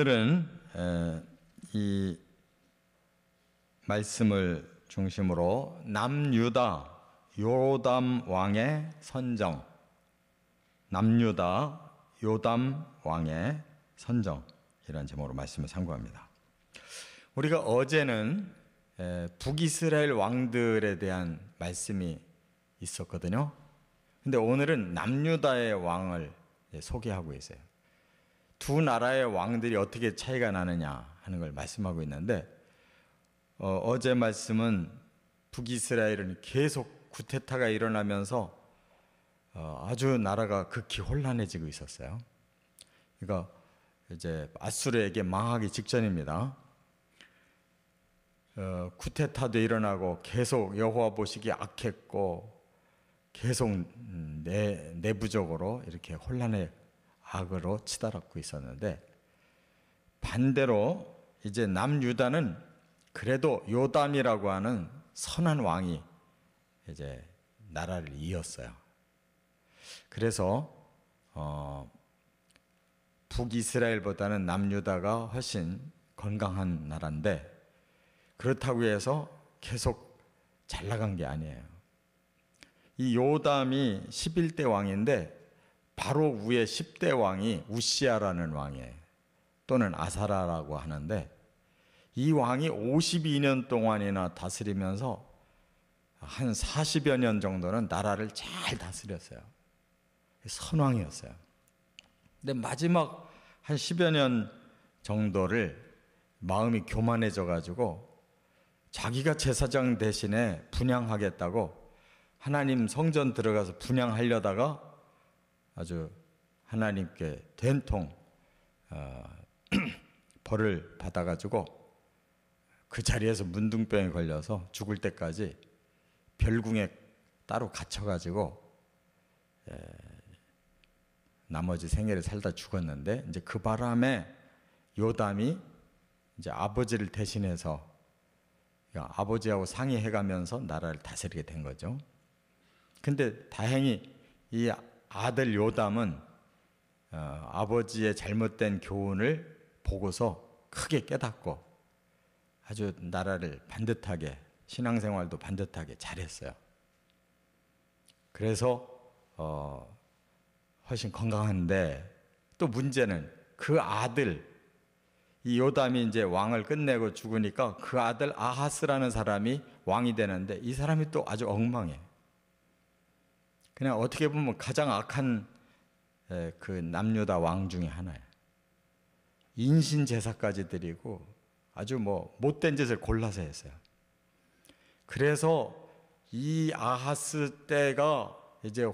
오늘은 이 말씀을 중심으로 남유다 요담 왕의 선정, 남유다 요담 왕의 선정, 이런 제목으로 말씀을 상고합니다. 우리가 어제는 북이스라엘 왕들에 대한 말씀이 있었거든요. 근데 오늘은 남유다의 왕을 소개하고 있어요. 두 나라의 왕들이 어떻게 차이가 나느냐 하는 걸 말씀하고 있는데, 어제 말씀은 북이스라엘은 계속 쿠데타가 일어나면서 아주 나라가 극히 혼란해지고 있었어요. 그러니까 이제 아수르에게 망하기 직전입니다. 쿠데타도 일어나고 계속 여호와 보시기에 악했고 계속 내부적으로 이렇게 혼란의 악으로 치달았고 있었는데, 반대로 이제 남유다는 그래도 요담이라고 하는 선한 왕이 이제 나라를 이었어요. 그래서 북이스라엘보다는 남유다가 훨씬 건강한 나라인데, 그렇다고 해서 계속 잘 나간 게 아니에요. 이 요담이 11대 왕인데 바로 위에 10대 왕이 우시야라는 왕이에요. 또는 아사라라고 하는데, 이 왕이 52년 동안이나 다스리면서 한 40여 년 정도는 나라를 잘 다스렸어요. 선왕이었어요. 근데 마지막 한 10여 년 정도를 마음이 교만해져 가지고 자기가 제사장 대신에 분향하겠다고 하나님 성전 들어가서 분향하려다가 아주 하나님께 된통 벌을 받아가지고 그 자리에서 문둥병에 걸려서 죽을 때까지 별궁에 따로 갇혀가지고 나머지 생애를 살다 죽었는데, 이제 그 바람에 요담이 이제 아버지를 대신해서 아버지하고 상의해가면서 나라를 다스리게 된 거죠. 근데 다행히 이 아들 요담은 아버지의 잘못된 교훈을 보고서 크게 깨닫고 아주 나라를 반듯하게, 신앙생활도 반듯하게 잘했어요. 그래서 훨씬 건강한데, 또 문제는 그 아들, 이 요담이 이제 왕을 끝내고 죽으니까 그 아들 아하스라는 사람이 왕이 되는데, 이 사람이 또 아주 엉망해. 그냥 어떻게 보면 가장 악한 그 남유다 왕 중에 하나예요. 인신 제사까지 드리고 아주 못된 짓을 골라서 했어요. 그래서 이 아하스 때가 이제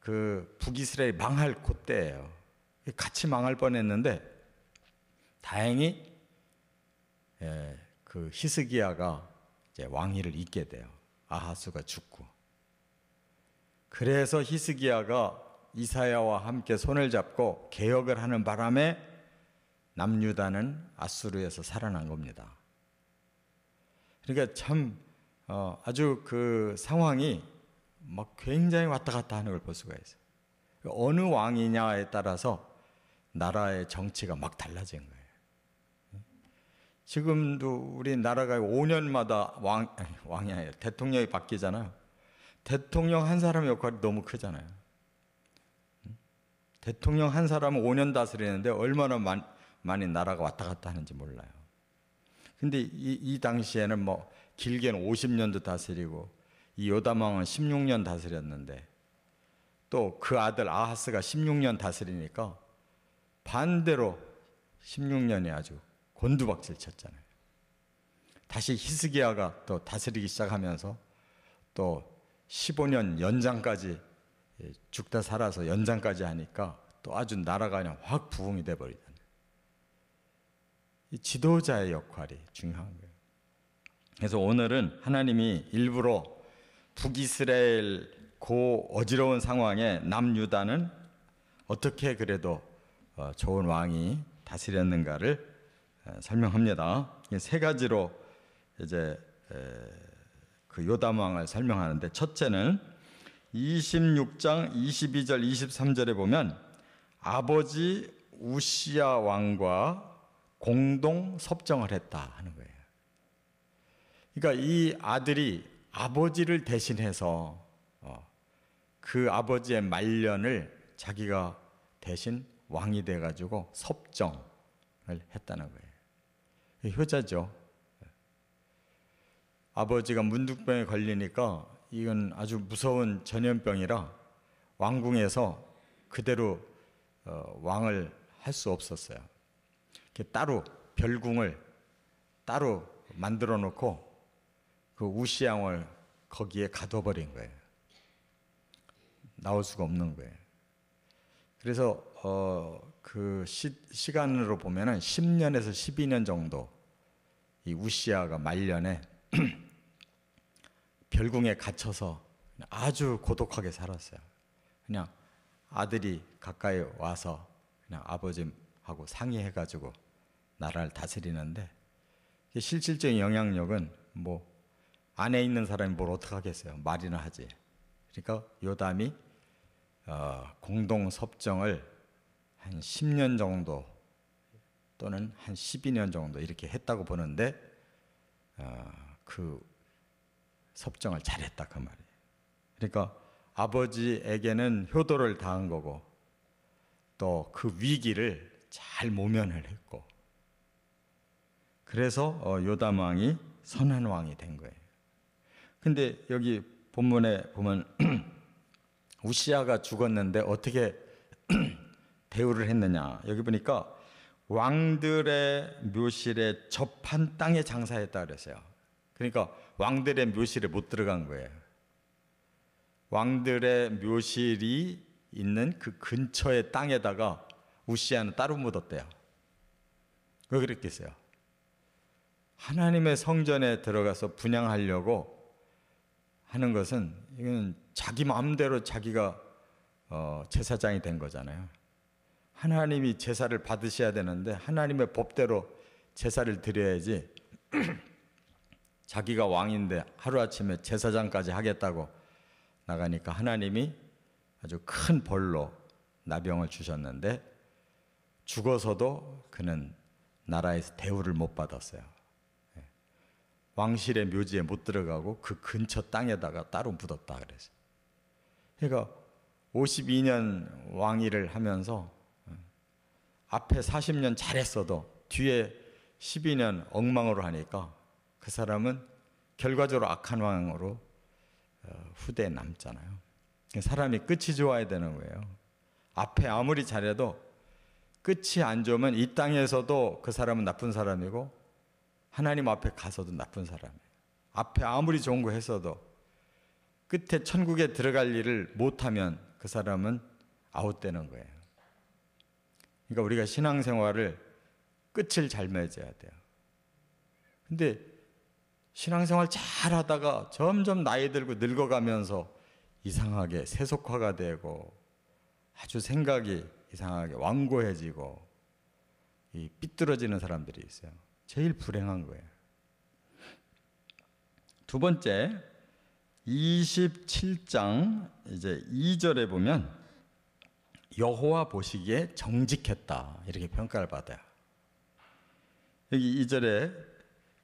그 북이스라엘이 망할 그때예요. 같이 망할 뻔했는데, 다행히 그 히스기야가 이제 왕위를 잇게 돼요. 아하스가 죽고. 그래서 히스기야가 이사야와 함께 손을 잡고 개혁을 하는 바람에 남유다는 아수르에서 살아난 겁니다. 그러니까 참 아주 그 상황이 막 굉장히 왔다 갔다 하는 걸 볼 수가 있어요. 어느 왕이냐에 따라서 나라의 정치가 막 달라진 거예요. 지금도 우리 나라가 5년마다 왕이 아니라 대통령이 바뀌잖아요. 대통령 한 사람의 역할이 너무 크잖아요. 대통령 한 사람은 5년 다스리는데 얼마나 많이 나라가 왔다 갔다 하는지 몰라요. 근데 이 당시에는 길게는 50년도 다스리고, 이 요담 왕은 16년 다스렸는데, 또 그 아들 아하스가 16년 다스리니까 반대로 16년이 아주 곤두박질 쳤잖아요. 다시 히스기야가 또 다스리기 시작하면서 또 15년 연장까지, 죽다 살아서 연장까지 하니까 또 아주 나라가 그냥 확 부흥이 돼버리잖아요. 이 지도자의 역할이 중요한 거예요. 그래서 오늘은 하나님이 일부러 북이스라엘 그 어지러운 상황에 남유다는 어떻게 그래도 좋은 왕이 다스렸는가를 설명합니다. 세 가지로 이제 그 요담 왕을 설명하는데, 첫째는 26장 22절 23절에 보면 아버지 우시야 왕과 공동 섭정을 했다 하는 거예요. 그러니까 이 아들이 아버지를 대신해서 그 아버지의 말년을 자기가 대신 왕이 돼가지고 섭정을 했다는 거예요. 효자죠. 아버지가 문득병에 걸리니까 이건 아주 무서운 전염병이라 왕궁에서 그대로 왕을 할 수 없었어요. 따로 별궁을 따로 만들어 놓고 그 우시아 왕을 거기에 가둬버린 거예요. 나올 수가 없는 거예요. 그래서 그 시간으로 보면은 10년에서 12년 정도 이 우시아가 말년에 별궁에 갇혀서 아주 고독하게 살았어요. 그냥 아들이 가까이 와서 그냥 아버지하고 상의해가지고 나라를 다스리는데 실질적인 영향력은 뭐 안에 있는 사람이 뭘 어떡하겠어요. 말이나 하지. 그러니까 요담이 공동 섭정을 한 10년 정도 또는 한 12년 정도 이렇게 했다고 보는데 그 섭정을 잘했다 그 말이에요. 그러니까 아버지에게는 효도를 다한 거고 또 그 위기를 잘 모면을 했고 그래서 요담 왕이 선한 왕이 된 거예요. 근데 여기 본문에 보면 우시아가 죽었는데 어떻게 대우를 했느냐. 여기 보니까 왕들의 묘실에 접한 땅에 장사했다 그랬어요. 그러니까 왕들의 묘실에 못 들어간 거예요. 왕들의 묘실이 있는 그 근처의 땅에다가 우시아는 따로 묻었대요. 왜 그랬겠어요? 하나님의 성전에 들어가서 분향하려고 하는 것은 이건 자기 마음대로 자기가 제사장이 된 거잖아요. 하나님이 제사를 받으셔야 되는데 하나님의 법대로 제사를 드려야지 자기가 왕인데 하루아침에 제사장까지 하겠다고 나가니까 하나님이 아주 큰 벌로 나병을 주셨는데 죽어서도 그는 나라에서 대우를 못 받았어요. 왕실의 묘지에 못 들어가고 그 근처 땅에다가 따로 묻었다 그래서. 그러니까 52년 왕위를 하면서 앞에 40년 잘했어도 뒤에 12년 엉망으로 하니까 그 사람은 결과적으로 악한 왕으로 후대에 남잖아요. 사람이 끝이 좋아야 되는 거예요. 앞에 아무리 잘해도 끝이 안 좋으면 이 땅에서도 그 사람은 나쁜 사람이고 하나님 앞에 가서도 나쁜 사람이에요. 앞에 아무리 좋은 거 했어도 끝에 천국에 들어갈 일을 못하면 그 사람은 아웃되는 거예요. 그러니까 우리가 신앙생활을 끝을 잘 맺어야 돼요. 근데 신앙생활 잘 하다가 점점 나이 들고 늙어가면서 이상하게 세속화가 되고 아주 생각이 이상하게 완고해지고 이 삐뚤어지는 사람들이 있어요. 제일 불행한 거예요. 두 번째 27장 이제 2절에 보면 여호와 보시기에 정직했다 이렇게 평가를 받아요. 여기 2절에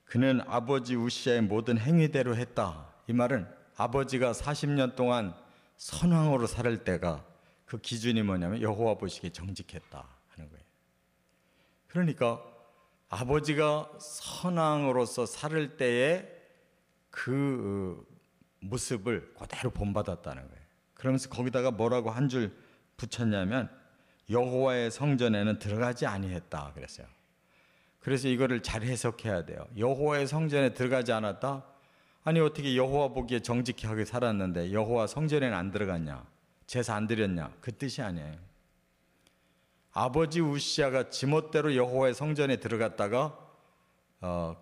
그는 아버지 우시아의 모든 행위대로 했다. 이 말은 아버지가 40년 동안 선왕으로 살 때가 그 기준이 뭐냐면 여호와 보시기에 정직했다 하는 거예요. 그러니까 아버지가 선왕으로서 살 때의 그 모습을 그대로 본받았다는 거예요. 그러면서 거기다가 뭐라고 한 줄 붙였냐면 여호와의 성전에는 들어가지 아니했다 그랬어요. 그래서 이거를 잘 해석해야 돼요. 여호와의 성전에 들어가지 않았다? 아니 어떻게 여호와 보기에 정직하게 살았는데 여호와 성전에는 안 들어갔냐? 제사 안 드렸냐? 그 뜻이 아니에요. 아버지 우시아가 지멋대로 여호와의 성전에 들어갔다가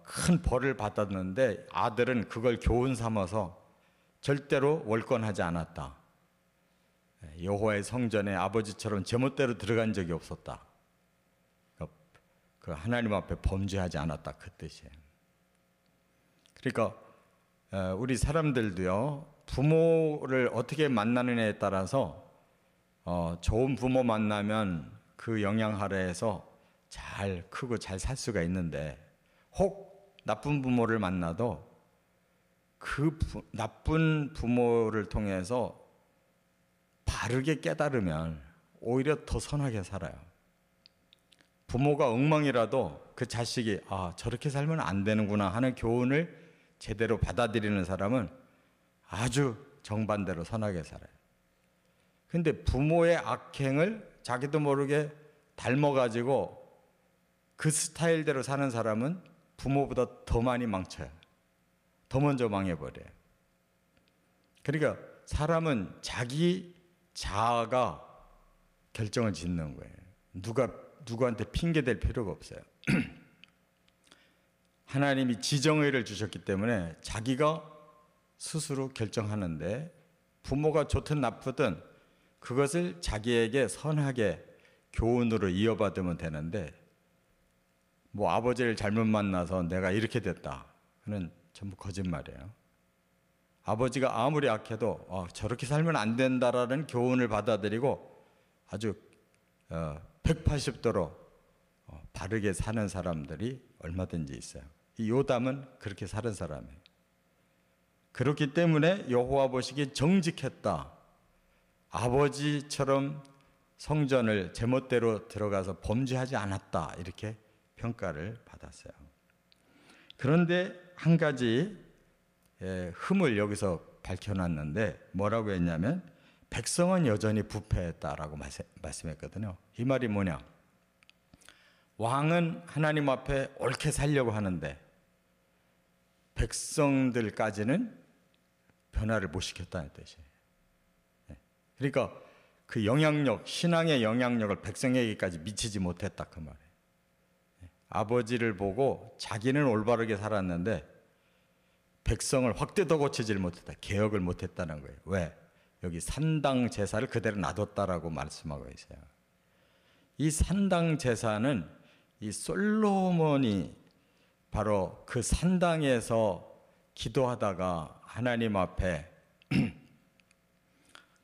큰 벌을 받았는데 아들은 그걸 교훈 삼아서 절대로 월권하지 않았다. 여호와의 성전에 아버지처럼 제멋대로 들어간 적이 없었다. 그 하나님 앞에 범죄하지 않았다 그 뜻이에요. 그러니까 우리 사람들도요 부모를 어떻게 만나느냐에 따라서 좋은 부모 만나면 그 영향 아래에서 잘 크고 잘 살 수가 있는데, 혹 나쁜 부모를 만나도 그 나쁜 부모를 통해서 바르게 깨달으면 오히려 더 선하게 살아요. 부모가 엉망이라도 그 자식이 저렇게 살면 안 되는구나 하는 교훈을 제대로 받아들이는 사람은 아주 정반대로 선하게 살아요. 근데 부모의 악행을 자기도 모르게 닮아가지고 그 스타일대로 사는 사람은 부모보다 더 많이 망쳐요. 더 먼저 망해버려요. 그러니까 사람은 자기 자아가 결정을 짓는 거예요. 누구한테 핑계댈 필요가 없어요. 하나님이 지정의를 주셨기 때문에 자기가 스스로 결정하는데, 부모가 좋든 나쁘든 그것을 자기에게 선하게 교훈으로 이어받으면 되는데, 뭐 아버지를 잘못 만나서 내가 이렇게 됐다, 그는 전부 거짓말이에요. 아버지가 아무리 악해도 저렇게 살면 안 된다라는 교훈을 받아들이고 아주 180도로 바르게 사는 사람들이 얼마든지 있어요. 이 요담은 그렇게 사는 사람이에요. 그렇기 때문에 여호와 보시기에 정직했다, 아버지처럼 성전을 제멋대로 들어가서 범죄하지 않았다, 이렇게 평가를 받았어요. 그런데 한 가지 흠을 여기서 밝혀놨는데, 뭐라고 했냐면 백성은 여전히 부패했다라고 말씀했거든요. 이 말이 뭐냐? 왕은 하나님 앞에 옳게 살려고 하는데 백성들까지는 변화를 못 시켰다는 뜻이에요. 그러니까 그 영향력, 신앙의 영향력을 백성에게까지 미치지 못했다, 그 말이에요. 아버지를 보고 자기는 올바르게 살았는데 백성을 확 뜯어 고치질 못했다, 개혁을 못했다는 거예요. 왜? 여기 산당 제사를 그대로 놔뒀다라고 말씀하고 있어요. 이 산당 제사는 이 솔로몬이 바로 그 산당에서 기도하다가 하나님 앞에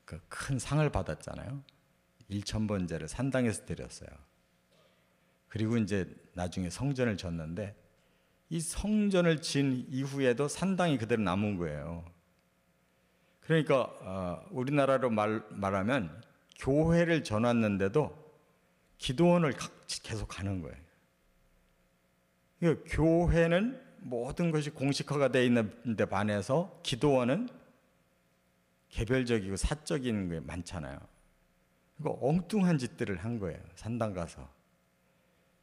그 큰 상을 받았잖아요. 1,000번제를 산당에서 드렸어요. 그리고 이제 나중에 성전을 졌는데, 이 성전을 진 이후에도 산당이 그대로 남은 거예요. 그러니까 우리나라로 말하면 교회를 져놨는데도 기도원을 계속 가는 거예요. 그러니까 교회는 모든 것이 공식화가 되어 있는데 반해서 기도원은 개별적이고 사적인 게 많잖아요. 그러니까 엉뚱한 짓들을 한 거예요, 산당 가서.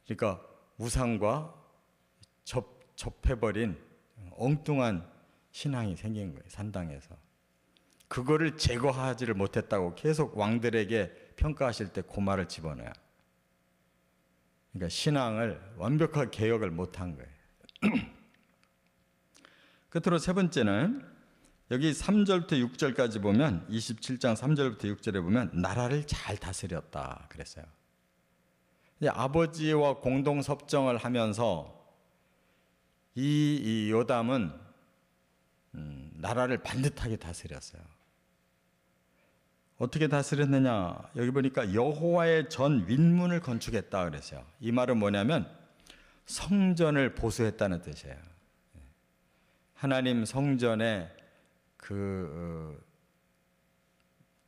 그러니까 우상과 접해버린 엉뚱한 신앙이 생긴 거예요, 산당에서. 그거를 제거하지를 못했다고 계속 왕들에게 평가하실 때 그 말을 집어넣어요. 그러니까 신앙을 완벽하게 개혁을 못한 거예요. 끝으로 세 번째는 여기 3절부터 6절까지 보면, 27장 3절부터 6절에 보면 나라를 잘 다스렸다 그랬어요. 아버지와 공동 섭정을 하면서 이 요담은 나라를 반듯하게 다스렸어요. 어떻게 다스렸느냐? 여기 보니까 여호와의 전 윗문을 건축했다 그랬어요. 이 말은 뭐냐면 성전을 보수했다는 뜻이에요. 하나님 성전에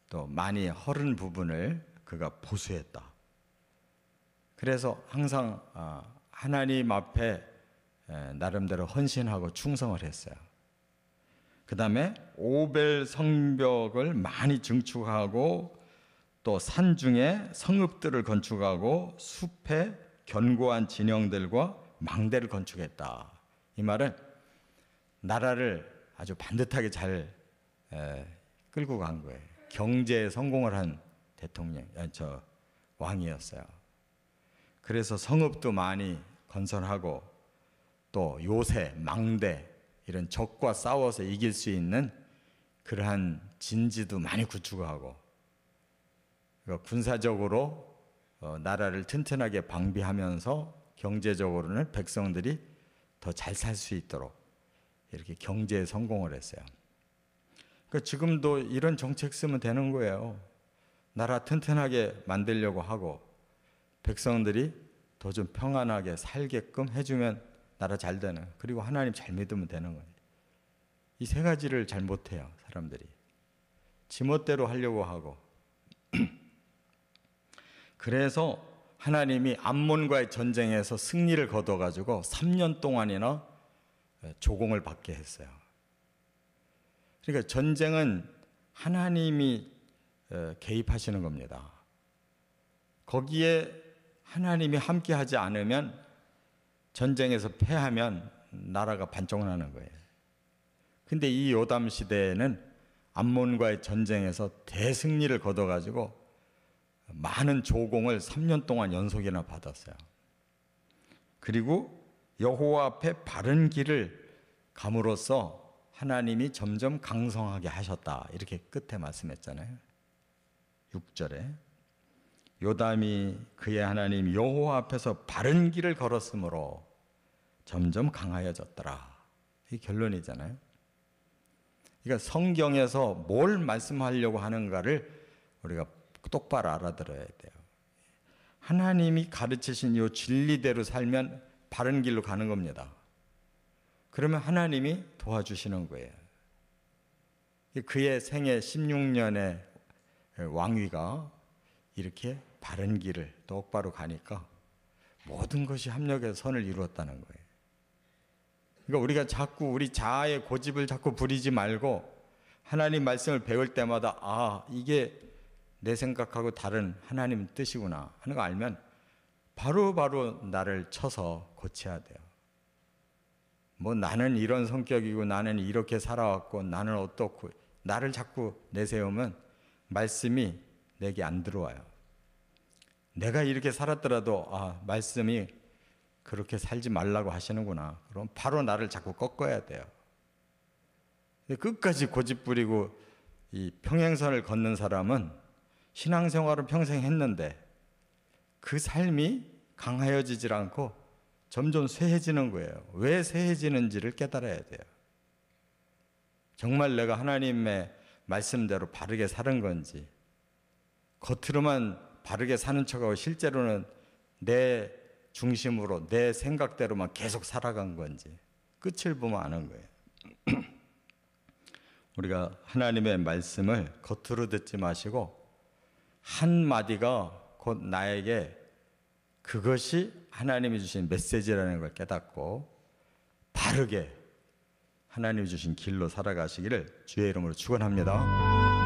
또 많이 허른 부분을 그가 보수했다. 그래서 항상 하나님 앞에 나름대로 헌신하고 충성을 했어요. 그 다음에 오벨 성벽을 많이 증축하고, 또 산중에 성읍들을 건축하고 숲에 견고한 진영들과 망대를 건축했다. 이 말은 나라를 아주 반듯하게 잘 끌고 간 거예요. 경제에 성공을 한 왕이었어요. 그래서 성읍도 많이 건설하고, 또 요새, 망대, 이런 적과 싸워서 이길 수 있는 그러한 진지도 많이 구축하고, 그러니까 군사적으로 나라를 튼튼하게 방비하면서 경제적으로는 백성들이 더 잘 살 수 있도록 이렇게 경제에 성공을 했어요. 그러니까 지금도 이런 정책 쓰면 되는 거예요. 나라 튼튼하게 만들려고 하고 백성들이 더 좀 평안하게 살게끔 해주면 나라 잘 되는, 그리고 하나님 잘 믿으면 되는 거예요. 이 세 가지를 잘 못해요, 사람들이. 지멋대로 하려고 하고. 그래서 하나님이 암몬과의 전쟁에서 승리를 거둬가지고 3년 동안이나 조공을 받게 했어요. 그러니까 전쟁은 하나님이 개입하시는 겁니다. 거기에 하나님이 함께 하지 않으면, 전쟁에서 패하면 나라가 반쪽나는 거예요. 근데 이 요담 시대에는 암몬과의 전쟁에서 대승리를 거둬가지고 많은 조공을 3년 동안 연속이나 받았어요. 그리고 여호와 앞에 바른 길을 감으로써 하나님이 점점 강성하게 하셨다, 이렇게 끝에 말씀했잖아요. 6절에 요담이 그의 하나님 여호와 앞에서 바른 길을 걸었으므로 점점 강하여졌더라. 이 결론이잖아요. 그러니까 성경에서 뭘 말씀하려고 하는가를 우리가 똑바로 알아들어야 돼요. 하나님이 가르치신 이 진리대로 살면 바른 길로 가는 겁니다. 그러면 하나님이 도와주시는 거예요. 그의 생애 16년의 왕위가 이렇게 바른 길을 똑바로 가니까 모든 것이 합력해서 선을 이루었다는 거예요. 그러니까 우리가 자꾸 우리 자아의 고집을 자꾸 부리지 말고 하나님 말씀을 배울 때마다 아, 이게 내 생각하고 다른 하나님 뜻이구나 하는 거 알면 바로바로 나를 쳐서 고쳐야 돼요. 뭐 나는 이런 성격이고 나는 이렇게 살아왔고 나는 어떻고, 나를 자꾸 내세우면 말씀이 내게 안 들어와요. 내가 이렇게 살았더라도 아, 말씀이 그렇게 살지 말라고 하시는구나. 그럼 바로 나를 자꾸 꺾어야 돼요. 끝까지 고집 부리고 이 평행선을 걷는 사람은 신앙생활을 평생 했는데 그 삶이 강하여지질 않고 점점 쇠해지는 거예요. 왜 쇠해지는지를 깨달아야 돼요. 정말 내가 하나님의 말씀대로 바르게 사는 건지, 겉으로만 바르게 사는 척하고 실제로는 내 중심으로 내 생각대로만 계속 살아간 건지 끝을 보면 아는 거예요. 우리가 하나님의 말씀을 겉으로 듣지 마시고 한마디가 곧 나에게 그것이 하나님이 주신 메시지라는 걸 깨닫고 바르게 하나님이 주신 길로 살아가시기를 주의 이름으로 축원합니다.